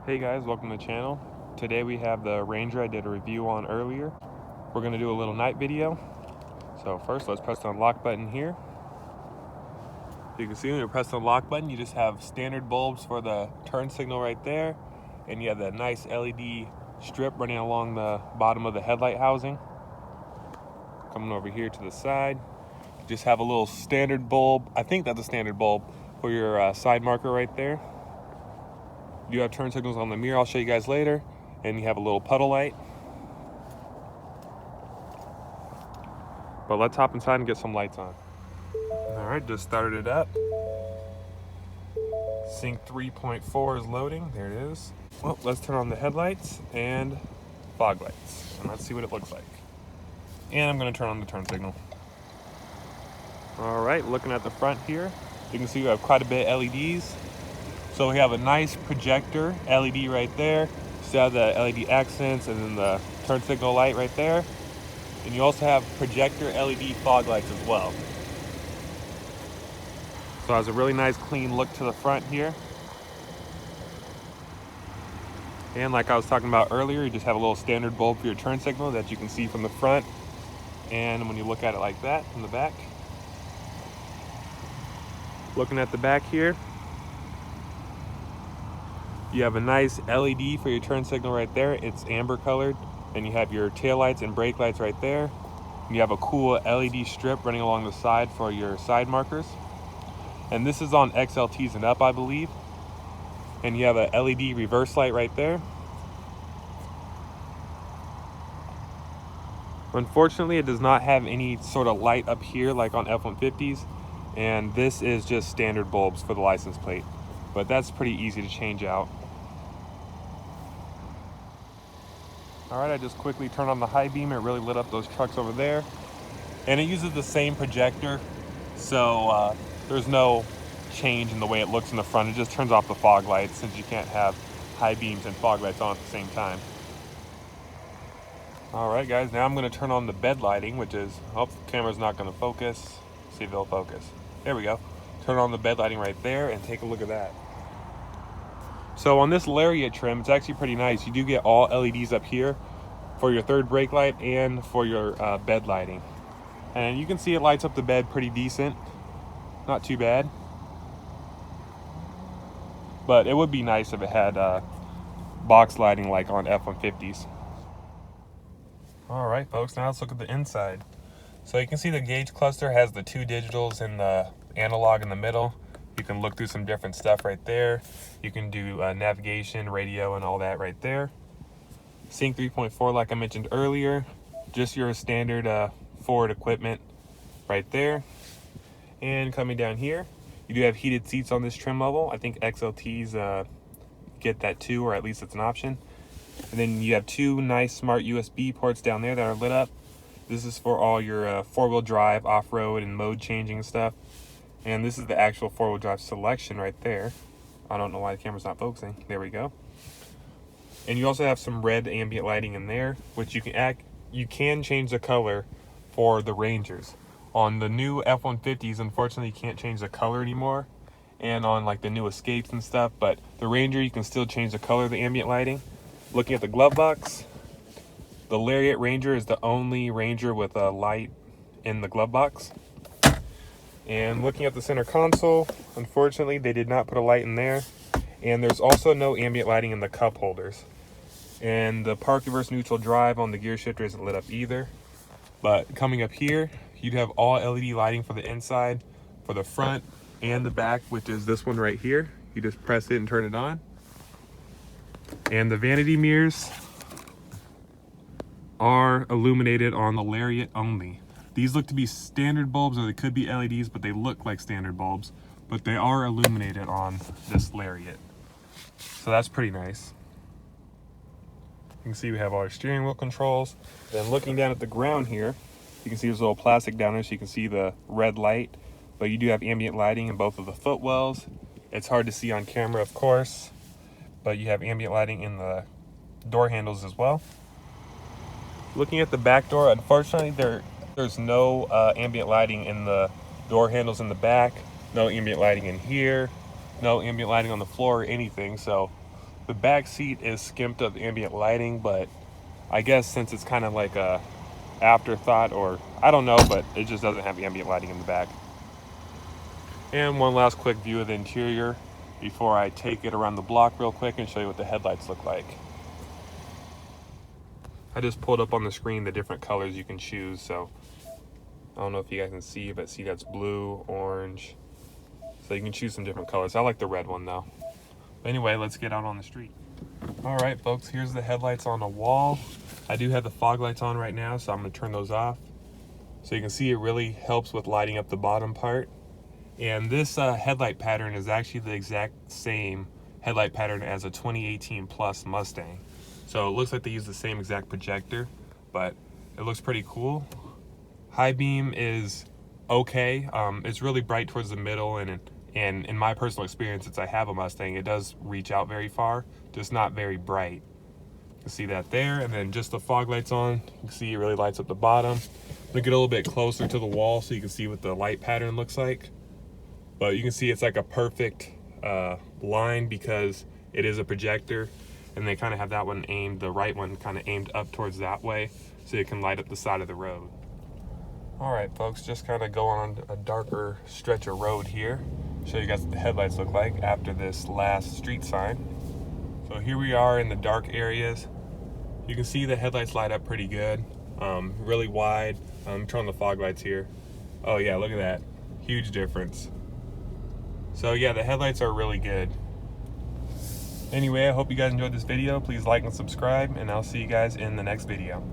Hey guys, welcome to the channel. Today we have the Ranger I did a review on earlier. We're going to do a little night video. So first let's press the unlock button here. You can see when you press the unlock button, you just have standard bulbs for the turn signal right there. And you have that nice LED strip running along the bottom of the headlight housing. Coming over here to the side, you just have a little standard bulb. I think that's a standard bulb for your side marker right there. You have turn signals on the mirror, I'll show you guys later. And you have a little puddle light. But let's hop inside and get some lights on. All right, just started it up. Sync 3.4 is loading, there it is. Well, let's turn on the headlights and fog lights, and let's see what it looks like. And I'm gonna turn on the turn signal. All right, looking at the front here, you can see we have quite a bit of LEDs. So we have a nice projector LED right there. So you have the LED accents and then the turn signal light right there. And you also have projector LED fog lights as well. So it has a really nice clean look to the front here. And like I was talking about earlier, you just have a little standard bulb for your turn signal that you can see from the front. And when you look at it like that from the back. Looking at the back here, you have a nice LED for your turn signal right there. It's amber colored. And you have your tail lights and brake lights right there. And you have a cool LED strip running along the side for your side markers. And this is on XLTs and up, I believe. And you have a LED reverse light right there. Unfortunately, it does not have any sort of light up here like on F-150s. And this is just standard bulbs for the license plate. But that's pretty easy to change out. All right, I just quickly turned on the high beam. It really lit up those trucks over there. And it uses the same projector, so there's no change in the way it looks in the front. It just turns off the fog lights since you can't have high beams and fog lights on at the same time. All right, guys, now I'm gonna turn on the bed lighting, which is, oh, the camera's not gonna focus. See if it'll focus. There we go. Turn on the bed lighting right there and take a look at that. So on this Lariat trim, it's actually pretty nice. You do get all LEDs up here for your third brake light and for your bed lighting. And you can see it lights up the bed pretty decent. Not too bad. But it would be nice if it had box lighting like on F-150s. All right, folks, now let's look at the inside. So you can see the gauge cluster has the two digitals and the analog in the middle. You can look through some different stuff right there. You can do navigation, radio, and all that right there. Sync 3.4, like I mentioned earlier, just your standard Ford equipment right there. And coming down here, you do have heated seats on this trim level. I think XLTs get that too, or at least it's an option. And then you have two nice smart USB ports down there that are lit up. This is for all your four-wheel drive, off-road, and mode changing and stuff. And this is the actual four-wheel drive selection right there. I don't know why the camera's not focusing. There we go. And you also have some red ambient lighting in there, which you can change the color for the Rangers. On the new F-150s, unfortunately, you can't change the color anymore. And on like the new Escapes and stuff, but the Ranger, you can still change the color of the ambient lighting. Looking at the glove box, the Lariat Ranger is the only Ranger with a light in the glove box. And looking at the center console, unfortunately, they did not put a light in there. And there's also no ambient lighting in the cup holders. And the park reverse neutral drive on the gear shifter isn't lit up either. But coming up here, you'd have all LED lighting for the inside, for the front and the back, which is this one right here. You just press it and turn it on. And the vanity mirrors are illuminated on the Lariat only. These look to be standard bulbs, or they could be LEDs, but they look like standard bulbs. But they are illuminated on this Lariat. So that's pretty nice. You can see we have all our steering wheel controls. Then looking down at the ground here, you can see there's a little plastic down there so you can see the red light. But you do have ambient lighting in both of the footwells. It's hard to see on camera, of course. But you have ambient lighting in the door handles as well. Looking at the back door, unfortunately, there's no ambient lighting in the door handles in the back. No ambient lighting in here. No ambient lighting on the floor or anything. So The back seat is skimped of ambient lighting, but I guess since it's kind of like a afterthought, or I don't know, but it just doesn't have ambient lighting in the back. And one last quick view of the interior before I take it around the block real quick and show you what the headlights look like. I just pulled up on the screen the different colors you can choose, so I don't know if you guys can see, but see that's blue, orange. So you can choose some different colors. I like the red one though. But anyway, let's get out on the street. All right, folks, here's the headlights on the wall. I do have the fog lights on right now, so I'm gonna turn those off. So you can see it really helps with lighting up the bottom part. And this headlight pattern is actually the exact same headlight pattern as a 2018 Plus Mustang. So it looks like they use the same exact projector, but it looks pretty cool. High beam is okay. It's really bright towards the middle, and in my personal experience, since I have a Mustang, it does reach out very far, just not very bright. You can see that there, and then just the fog lights on. You can see it really lights up the bottom. I'm gonna get a little bit closer to the wall so you can see what the light pattern looks like. But you can see it's like a perfect line because it is a projector, and they kind of have that one aimed, the right one kind of aimed up towards that way, so it can light up the side of the road. All right, folks, just kind of go on a darker stretch of road here. Show you guys what the headlights look like after this last street sign. So here we are in the dark areas. You can see the headlights light up pretty good, really wide. Turn on the fog lights here. Oh yeah, look at that, huge difference. So yeah, the headlights are really good. Anyway, I hope you guys enjoyed this video. Please like and subscribe, and I'll see you guys in the next video.